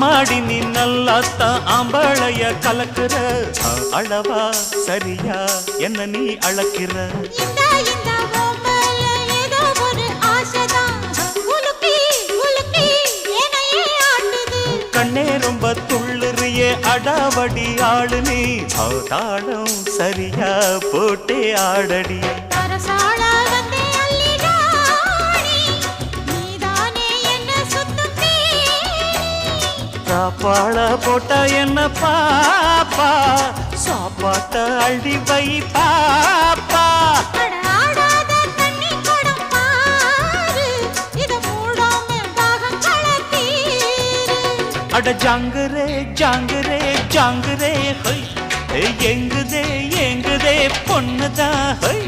அம்மாடி நீ நல்லாத்தான் ஆம்பளைய கலக்குற அளவா சரியா என்ன நீ அளக்கிற கண்ணே ரொம்ப துள்ளுறியே அடாவடி ஆளு நீ தாளம் சரியா போட்டே ஆடடி சாப்பாட போட்டா என்ன பாப்பா சாப்பாட்ட அள்ளி வை பாப்பா அட ஜாங்குரே ஜாங்குரே ஜாங்குரே எங்குதே எங்குதே பொண்ணுதான்